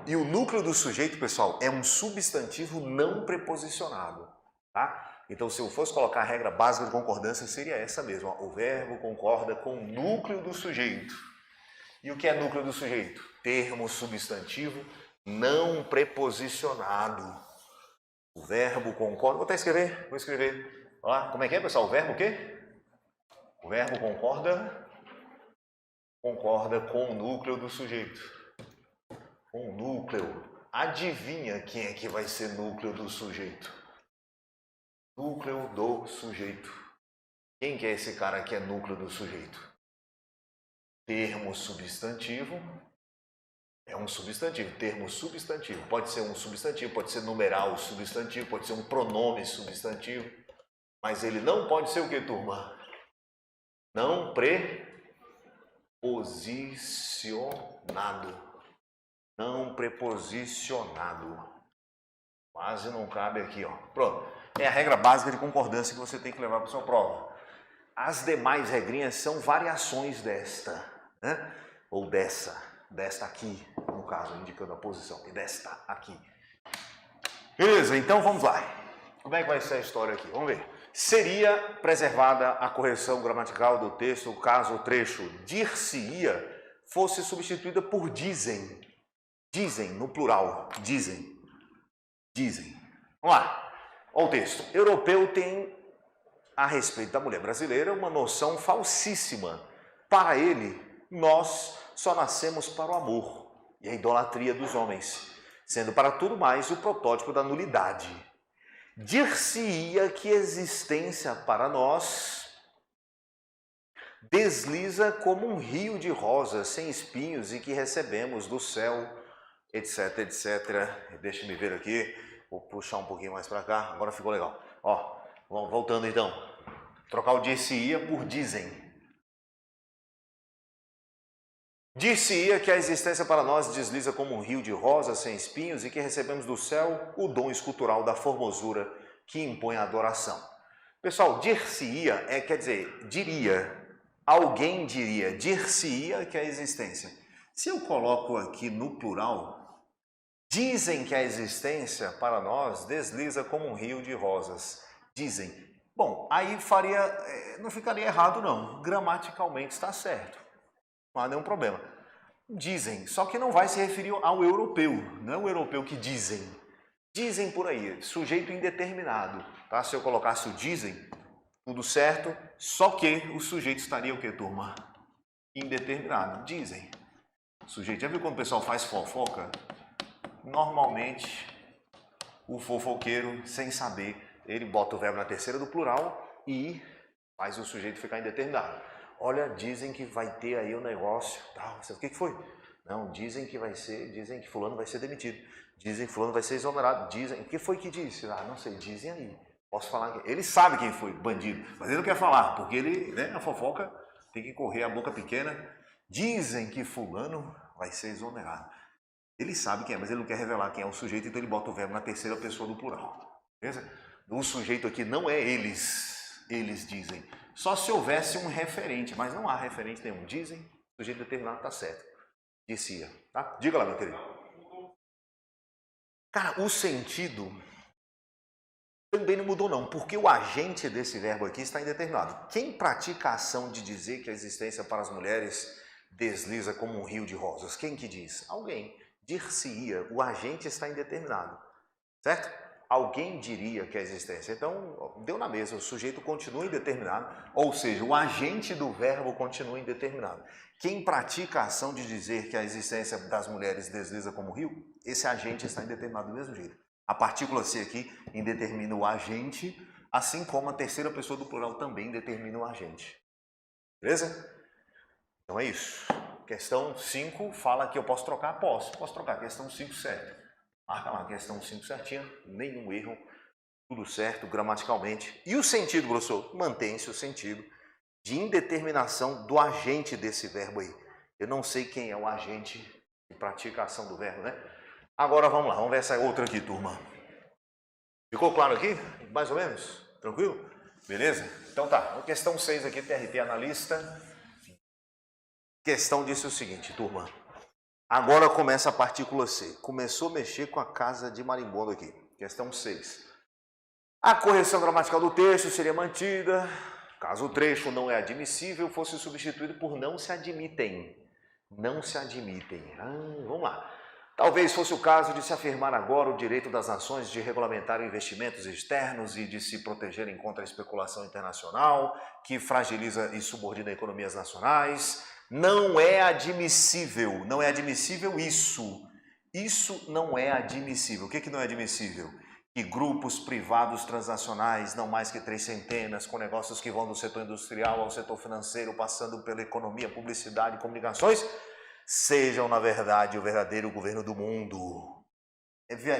E o núcleo do sujeito, pessoal, é um substantivo não preposicionado. Tá? Então, se eu fosse colocar a regra básica de concordância, seria essa mesmo. Ó. O verbo concorda com o núcleo do sujeito. E o que é núcleo do sujeito? Termo substantivo não preposicionado. O verbo concorda... Vou até escrever. Vou escrever. Olha lá. Como é que é, pessoal? O verbo o quê? O verbo concorda com o núcleo do sujeito. Com o núcleo. Adivinha quem é que vai ser núcleo do sujeito? Núcleo do sujeito. Quem que é esse cara que é núcleo do sujeito? Termo substantivo. É um substantivo. Termo substantivo. Pode ser um substantivo, pode ser numeral substantivo, pode ser um pronome substantivo. Mas ele não pode ser o que, turma? Não preposicionado. Não preposicionado. Quase não cabe aqui, ó. Pronto. É a regra básica de concordância que você tem que levar para a sua prova. As demais regrinhas são variações desta, né? Ou dessa aqui, no caso, indicando a posição, e desta aqui. Beleza, então vamos lá. Como é que vai ser a história aqui? Vamos ver. Seria preservada a correção gramatical do texto caso o trecho dir-se-ia fosse substituída por dizem. Dizem, no plural. Dizem. Dizem. Vamos lá. Olha o texto. Europeu tem, a respeito da mulher brasileira, uma noção falsíssima. Para ele, nós só nascemos para o amor e a idolatria dos homens, sendo para tudo mais o protótipo da nulidade. Dir-se-ia que existência para nós desliza como um rio de rosas sem espinhos e que recebemos do céu, etc, etc. Deixa-me ver aqui, vou puxar um pouquinho mais para cá, agora ficou legal. Ó, vamos voltando então, trocar o dir-se-ia por dizem. Dir-se-ia que a existência para nós desliza como um rio de rosas sem espinhos e que recebemos do céu o dom escultural da formosura que impõe a adoração. Pessoal, dir-se-ia quer dizer, diria, alguém diria, dir-se-ia que é a existência. Se eu coloco aqui no plural, dizem que a existência para nós desliza como um rio de rosas. Dizem. Bom, aí não ficaria errado não, gramaticalmente está certo. Não há nenhum problema. Dizem, só que não vai se referir ao europeu, não é o europeu que dizem. Dizem por aí, sujeito indeterminado. Tá? Se eu colocasse o dizem, tudo certo, só que o sujeito estaria o que, turma? Indeterminado. Dizem. Sujeito, já viu quando o pessoal faz fofoca? Normalmente, o fofoqueiro, sem saber, ele bota o verbo na terceira do plural e faz o sujeito ficar indeterminado. Olha, dizem que vai ter aí o negócio, tal, o que foi? Não, dizem que fulano vai ser demitido, dizem que fulano vai ser exonerado, dizem, o que foi que disse? Ah, não sei, dizem aí, posso falar, ele sabe quem foi, bandido, mas ele não quer falar, porque ele, né, a fofoca tem que correr a boca pequena, dizem que fulano vai ser exonerado. Ele sabe quem é, mas ele não quer revelar quem é o sujeito, então ele bota o verbo na terceira pessoa do plural, beleza? O sujeito aqui não é eles dizem. Só se houvesse um referente, mas não há referente nenhum. Dizem, o sujeito determinado está certo. Dizia, tá? Diga lá, meu querido. Cara, o sentido também não mudou não, porque o agente desse verbo aqui está indeterminado. Quem pratica a ação de dizer que a existência para as mulheres desliza como um rio de rosas? Quem que diz? Alguém. Dir-se-ia, o agente está indeterminado, certo? Alguém diria que a existência. Então, deu na mesma, o sujeito continua indeterminado, ou seja, o agente do verbo continua indeterminado. Quem pratica a ação de dizer que a existência das mulheres desliza como rio, esse agente está indeterminado do mesmo jeito. A partícula C aqui indetermina o agente, assim como a terceira pessoa do plural também determina o agente. Beleza? Então é isso. Questão 5 fala que eu posso trocar? Posso trocar. Questão 5 certo. Marca lá, questão 5 certinha, nenhum erro, tudo certo gramaticalmente. E o sentido, professor? Mantém-se o sentido de indeterminação do agente desse verbo aí. Eu não sei quem é o agente de pratica a ação do verbo, né? Agora vamos lá, vamos ver essa outra aqui, turma. Ficou claro aqui? Mais ou menos? Tranquilo? Beleza? Então tá, questão 6 aqui, TRT analista. Questão disse o seguinte, turma. Agora começa a partícula C. Começou a mexer com a casa de marimbondo aqui. Questão 6. A correção gramatical do texto seria mantida, caso o trecho não é admissível, fosse substituído por não se admitem. Não se admitem. Vamos lá. Talvez fosse o caso de se afirmar agora o direito das nações de regulamentar investimentos externos e de se protegerem contra a especulação internacional, que fragiliza e subordina economias nacionais. Não é admissível isso. Isso não é admissível. O que não é admissível? Que grupos privados transnacionais, não mais que 300, com negócios que vão do setor industrial ao setor financeiro, passando pela economia, publicidade e comunicações, sejam, na verdade, o verdadeiro governo do mundo.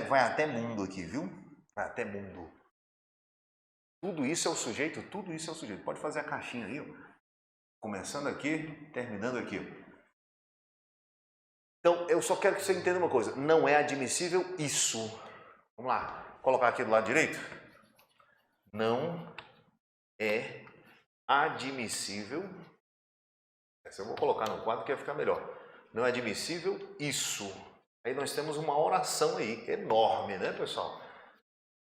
Vai até mundo aqui, viu? Vai até mundo. Tudo isso é o sujeito, tudo isso é o sujeito. Pode fazer a caixinha aí, ó. Começando aqui, terminando aqui. Então, eu só quero que você entenda uma coisa. Não é admissível isso. Vamos lá. Colocar aqui do lado direito. Não é admissível. Essa eu vou colocar no quadro que vai ficar melhor. Não é admissível isso. Aí nós temos uma oração aí, enorme, né, pessoal?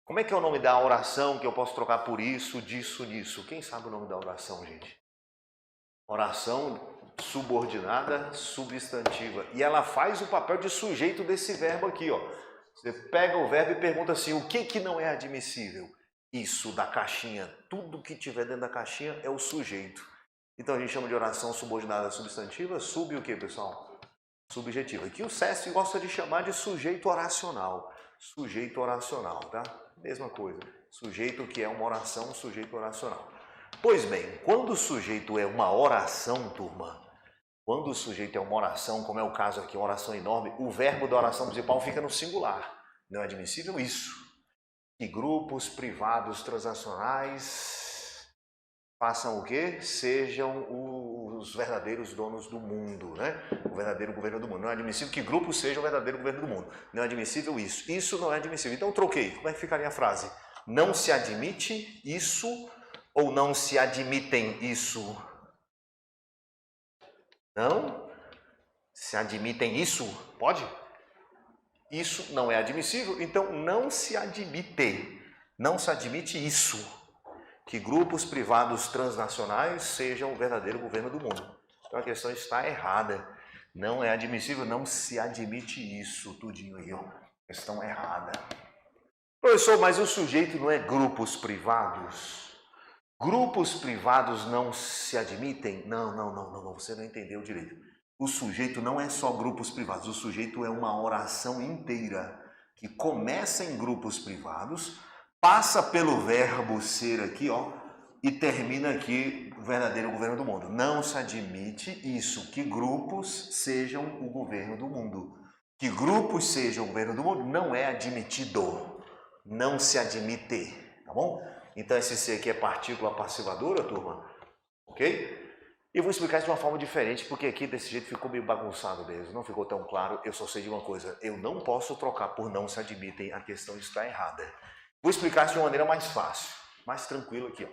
Como é que é o nome da oração que eu posso trocar por isso, disso, disso? Quem sabe o nome da oração, gente? Oração subordinada substantiva. E ela faz o papel de sujeito desse verbo aqui, ó. Você pega o verbo e pergunta assim, o que não é admissível? Isso da caixinha, tudo que tiver dentro da caixinha é o sujeito. Então a gente chama de oração subordinada substantiva, sub o que, pessoal? Subjetiva. Aqui o SESC gosta de chamar de sujeito oracional. Sujeito oracional, tá? Mesma coisa. Sujeito que é uma oração, sujeito oracional. Pois bem, quando o sujeito é uma oração, turma, quando o sujeito é uma oração, como é o caso aqui, uma oração enorme, o verbo da oração principal fica no singular. Não é admissível isso. Que grupos privados transacionais façam o quê? Sejam os verdadeiros donos do mundo, né? O verdadeiro governo do mundo. Não é admissível que grupos sejam o verdadeiro governo do mundo. Não é admissível isso. Isso não é admissível. Então troquei. Como é que ficaria a frase? Não se admite isso ou não se admitem isso? Não? Se admitem isso? Pode? Isso não é admissível, então não se admite. Não se admite isso. Que grupos privados transnacionais sejam o verdadeiro governo do mundo. Então a questão está errada. Não é admissível, não se admite isso. Tudinho aí, ó. Questão errada. Professor, mas o sujeito não é grupos privados? Grupos privados não se admitem? Não, você não entendeu direito. O sujeito não é só grupos privados, o sujeito é uma oração inteira que começa em grupos privados, passa pelo verbo ser aqui, ó, e termina aqui o verdadeiro governo do mundo. Não se admite isso, que grupos sejam o governo do mundo. Que grupos sejam o governo do mundo não é admitido, não se admite, tá bom? Então esse ser aqui é partícula passivadora, turma, ok? E eu vou explicar isso de uma forma diferente, porque aqui desse jeito ficou meio bagunçado mesmo, não ficou tão claro. Eu só sei de uma coisa, eu não posso trocar por não se admitem, a questão está errada. Vou explicar isso de uma maneira mais fácil, mais tranquila aqui, ó.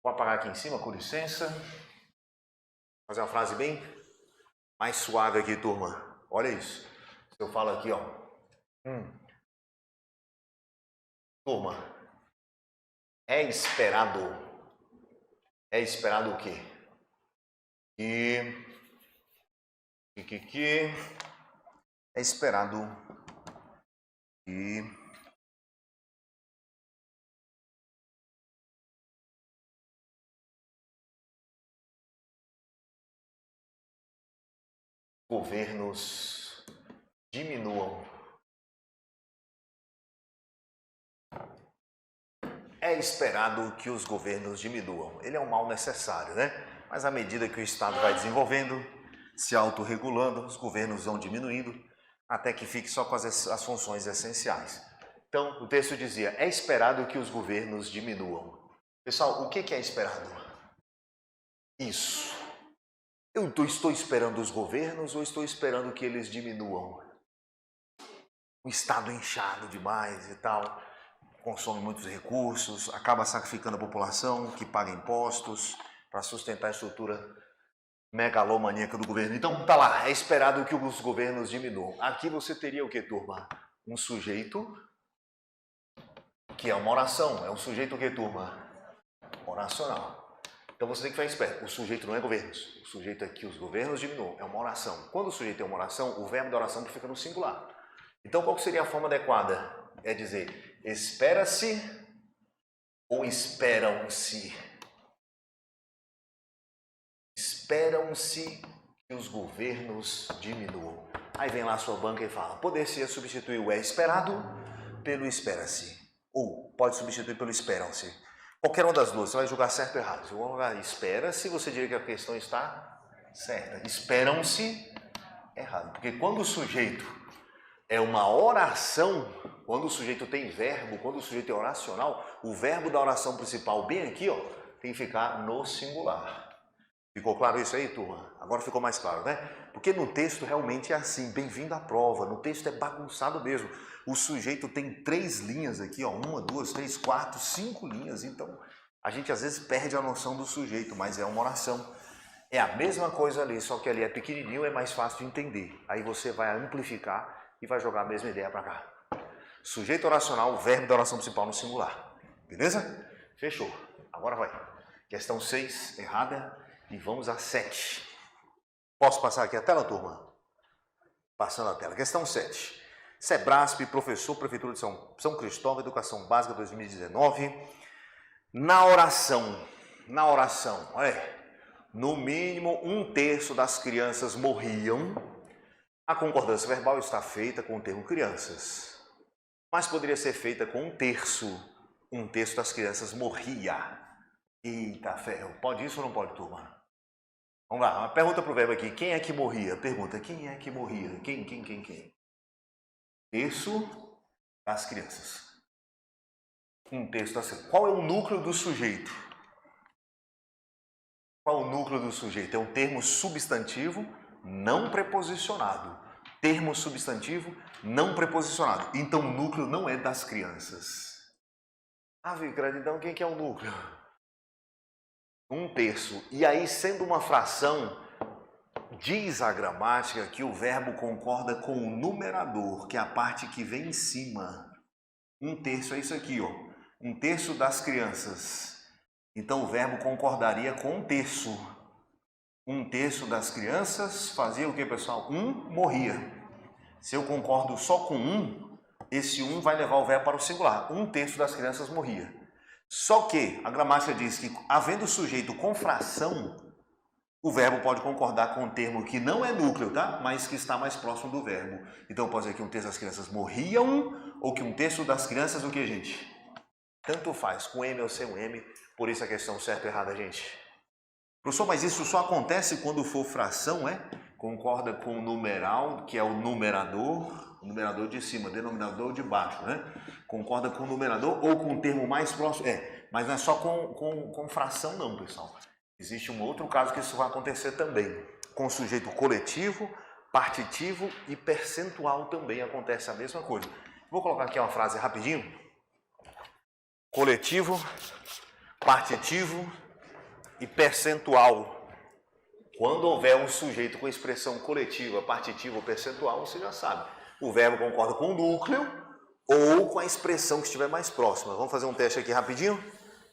Vou apagar aqui em cima, com licença. Fazer uma frase bem mais suave aqui, turma. Olha isso. Eu falo aqui, ó. Turma, é esperado o quê? Que é esperado que governos diminuam. É esperado que os governos diminuam. Ele é um mal necessário, né? Mas à medida que o Estado vai desenvolvendo, se autorregulando, os governos vão diminuindo, até que fique só com as funções essenciais. Então, o texto dizia, é esperado que os governos diminuam. Pessoal, o que é esperado? Isso. Eu estou esperando os governos ou estou esperando que eles diminuam? O Estado inchado demais e tal, consome muitos recursos, acaba sacrificando a população que paga impostos para sustentar a estrutura megalomaníaca do governo. Então, tá lá, é esperado que os governos diminuam. Aqui você teria o que, turma? Um sujeito que é uma oração. É um sujeito o que, turma? Oracional. Então você tem que ficar esperto. O sujeito não é governos. O sujeito é que os governos diminuam. É uma oração. Quando o sujeito é uma oração, o verbo da oração fica no singular. Então qual seria a forma adequada? É dizer, espera-se ou esperam-se? Esperam-se que os governos diminuam. Aí vem lá a sua banca e fala, poder-se substituir o é esperado pelo espera-se. Ou pode substituir pelo esperam-se. Qualquer uma das duas, você vai julgar certo ou errado. Se eu jogar espera-se, você diria que a questão está certa. Esperam-se, errado. Porque quando o sujeito é uma oração, quando o sujeito tem verbo, quando o sujeito é oracional, o verbo da oração principal, bem aqui, ó, tem que ficar no singular. Ficou claro isso aí, turma? Agora ficou mais claro, né? Porque no texto realmente é assim, bem-vindo à prova, no texto é bagunçado mesmo. O sujeito tem 3 linhas aqui, ó, 1, 2, 3, 4, 5 linhas, então a gente às vezes perde a noção do sujeito, mas é uma oração. É a mesma coisa ali, só que ali é pequenininho, é mais fácil de entender. Aí você vai amplificar e vai jogar a mesma ideia para cá. Sujeito oracional, verbo da oração principal no singular. Beleza? Fechou. Agora vai. Questão 6, errada. E vamos a 7. Posso passar aqui a tela, turma? Passando a tela. Questão 7. Sebrasp, professor, Prefeitura de São Cristóvão, Educação Básica 2019. Na oração, olha aí, no mínimo 1/3 das crianças morriam. A concordância verbal está feita com o termo crianças, mas poderia ser feita com 1/3 das crianças morria. Eita ferro, pode isso ou não pode, turma? Vamos lá, uma pergunta para o verbo aqui, quem é que morria? Pergunta, quem é que morria? Quem? 1/3 das crianças. 1/3 das crianças. Qual é o núcleo do sujeito? Qual é o núcleo do sujeito? É um termo substantivo não preposicionado. Termo substantivo não preposicionado. Então o núcleo não é das crianças. Ave gratidão, quem que é o núcleo? 1/3. E aí, sendo uma fração, diz a gramática que o verbo concorda com o numerador, que é a parte que vem em cima. 1/3 é isso aqui, ó. 1/3 das crianças. Então o verbo concordaria com 1/3. 1/3 das crianças fazia o que, pessoal? Morria. Se eu concordo só com 1, esse 1 vai levar o verbo para o singular. 1/3 das crianças morria. Só que a gramática diz que, havendo sujeito com fração, o verbo pode concordar com um termo que não é núcleo, tá? Mas que está mais próximo do verbo. Então pode dizer que 1/3 das crianças morriam, ou que 1/3 das crianças o que, gente? Tanto faz, com M ou sem um M, por isso a questão certa ou errada, gente. Professor, mas isso só acontece quando for fração, é? Concorda com o numeral, que é o numerador de cima, denominador de baixo, né? Concorda com o numerador ou com o termo mais próximo? Mas não é só com fração não, pessoal. Existe um outro caso que isso vai acontecer também. Com sujeito coletivo, partitivo e percentual também acontece a mesma coisa. Vou colocar aqui uma frase rapidinho. Coletivo, partitivo e percentual. Quando houver um sujeito com expressão coletiva, partitiva ou percentual, você já sabe. O verbo concorda com o núcleo ou com a expressão que estiver mais próxima. Vamos fazer um teste aqui rapidinho?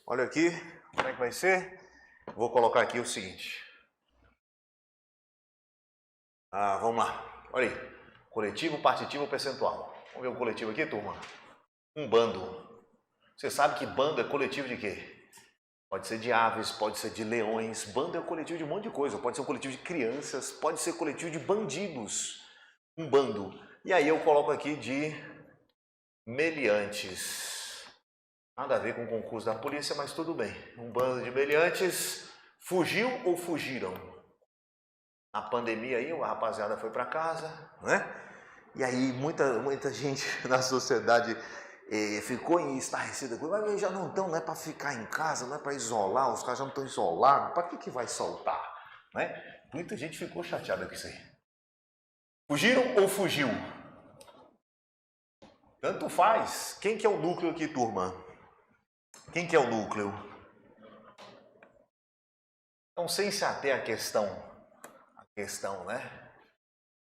Olha aqui, como é que vai ser? Vou colocar aqui o seguinte. Vamos lá. Olha aí. Coletivo, partitivo ou percentual. Vamos ver o coletivo aqui, turma? Um bando. Você sabe que bando é coletivo de quê? Pode ser de aves, pode ser de leões. Bando é o coletivo de um monte de coisa. Pode ser um coletivo de crianças, pode ser coletivo de bandidos. Um bando. E aí eu coloco aqui de meliantes. Nada a ver com o concurso da polícia, mas tudo bem. Um bando de meliantes fugiu ou fugiram? Na pandemia aí, a rapaziada foi para casa, né? E aí muita gente na sociedade ficou estarrecida. Mas já não estão, não é para ficar em casa, não é para isolar, os caras já não estão isolados, para que vai soltar? Né? Muita gente ficou chateada com isso aí. Fugiram ou fugiu? Tanto faz. Quem que é o núcleo aqui, turma? Quem que é o núcleo? Então, sem se ater à questão, né?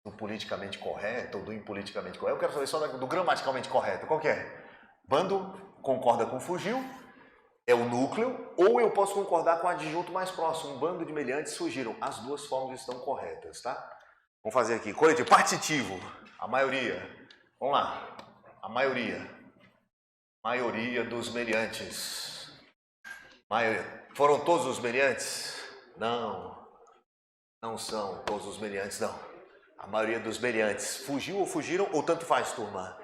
Do politicamente correto ou do impoliticamente correto, eu quero saber só do gramaticalmente correto. Qual que é? Bando concorda com fugiu, é o núcleo, ou eu posso concordar com o adjunto mais próximo. Um bando de meliantes fugiram. As duas formas estão corretas, tá? Vamos fazer aqui. Coletivo, partitivo, a maioria. Vamos lá. A maioria dos meliantes. Foram todos os meliantes? Não são todos os meliantes, não. A maioria dos meliantes fugiu ou fugiram, ou tanto faz, turma?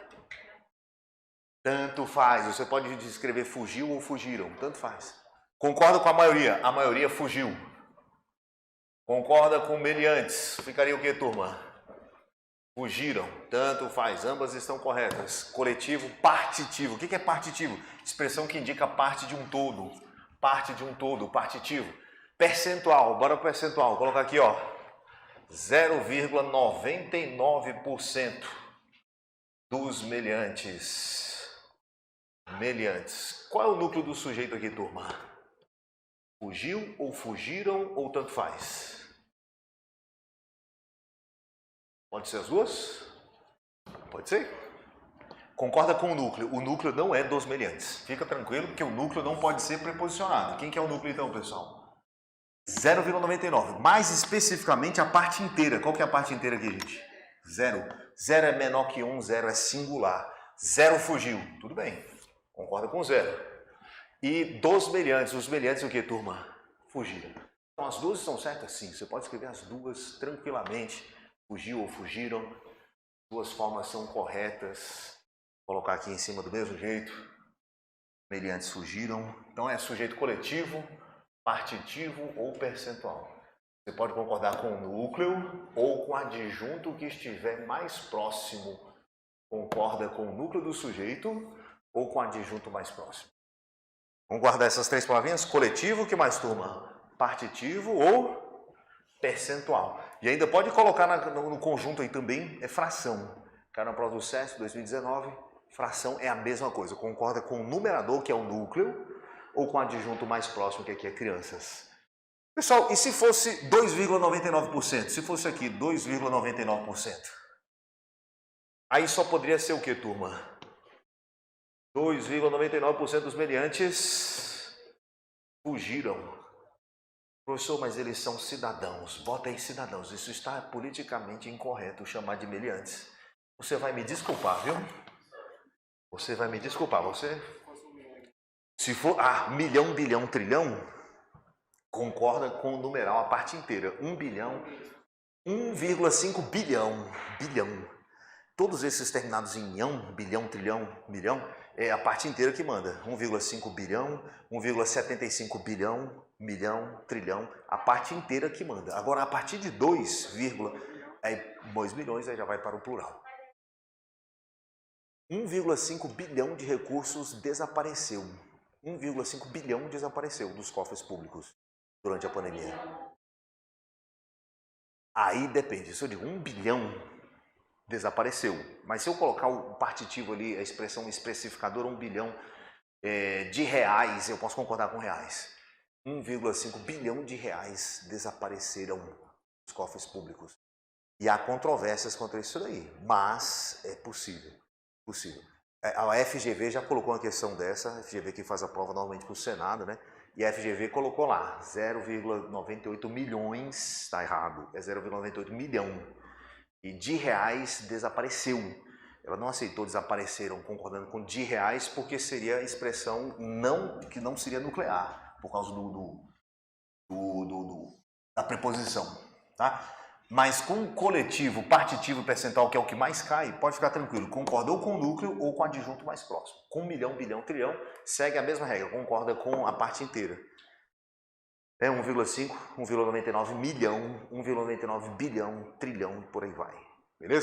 Tanto faz. Você pode descrever fugiu ou fugiram, tanto faz. Concorda com a maioria fugiu. Concorda com meliantes, ficaria o que, turma? Fugiram, tanto faz, ambas estão corretas. Coletivo, partitivo. O que é partitivo? Expressão que indica parte de um todo. Parte de um todo, partitivo. Percentual, bora pro percentual. Vou colocar aqui, ó. 0,99% dos meliantes. Qual é o núcleo do sujeito aqui, turma? Fugiu ou fugiram ou tanto faz? Pode ser as duas? Pode ser? Concorda com o núcleo? O núcleo não é dos meliantes. Fica tranquilo, porque o núcleo não pode ser preposicionado. Quem que é o núcleo então, pessoal? 0,99. Mais especificamente a parte inteira. Qual que é a parte inteira aqui, gente? 0. 0 é menor que 1, 0 é singular. 0 fugiu. Tudo bem. Concorda com 0. E dos meliantes. Os meliantes o que, turma? Fugiram. Então as duas estão certas? Sim. Você pode escrever as duas tranquilamente. Fugiu ou fugiram. Duas formas são corretas. Vou colocar aqui em cima do mesmo jeito. Meliantes fugiram. Então é sujeito coletivo, partitivo ou percentual. Você pode concordar com o núcleo ou com o adjunto que estiver mais próximo. Concorda com o núcleo do sujeito ou com o adjunto mais próximo. Vamos guardar essas três palavrinhas? Coletivo, o que mais, turma? Partitivo ou percentual. E ainda pode colocar no conjunto aí também, é fração. Caiu na prova do SESC 2019, fração é a mesma coisa. Concorda com o numerador, que é o núcleo, ou com o adjunto mais próximo, que aqui é crianças. Pessoal, e se fosse 2,99%? Se fosse aqui 2,99%? Aí só poderia ser o que, turma? 2,99% dos meliantes fugiram. Professor, mas eles são cidadãos. Bota aí cidadãos. Isso está politicamente incorreto chamar de meliantes. Você vai me desculpar, viu? Você vai me desculpar. Você? Se for milhão, bilhão, trilhão, concorda com o numeral, a parte inteira. 1 bilhão, 1,5 bilhão, bilhão. Todos esses terminados em ão, bilhão, trilhão, milhão, é a parte inteira que manda. 1,5 bilhão, 1,75 bilhão, milhão, trilhão, a parte inteira que manda. Agora, a partir de 2 milhões, aí já vai para o plural. 1,5 bilhão de recursos desapareceu. 1,5 bilhão desapareceu dos cofres públicos durante a pandemia. Aí depende, se eu digo 1 bilhão, desapareceu. Mas se eu colocar o partitivo ali, a expressão especificadora, 1 bilhão de reais, eu posso concordar com reais. 1,5 bilhão de reais desapareceram dos cofres públicos. E há controvérsias contra isso daí, mas é possível. A FGV já colocou uma questão dessa, a FGV que faz a prova normalmente para o Senado, né? E a FGV colocou lá, 0,98 milhões, está errado, é 0,98 milhão. E de reais desapareceu. Ela não aceitou desapareceram, concordando com de reais, porque seria a expressão que não seria nuclear, por causa da preposição, tá? Mas com coletivo, partitivo, percentual, que é o que mais cai, pode ficar tranquilo. Concordou com o núcleo ou com o adjunto mais próximo. Com milhão, bilhão, trilhão, segue a mesma regra, concorda com a parte inteira. 1,5, 1,99 milhão, 1,99 bilhão, trilhão e por aí vai. Beleza?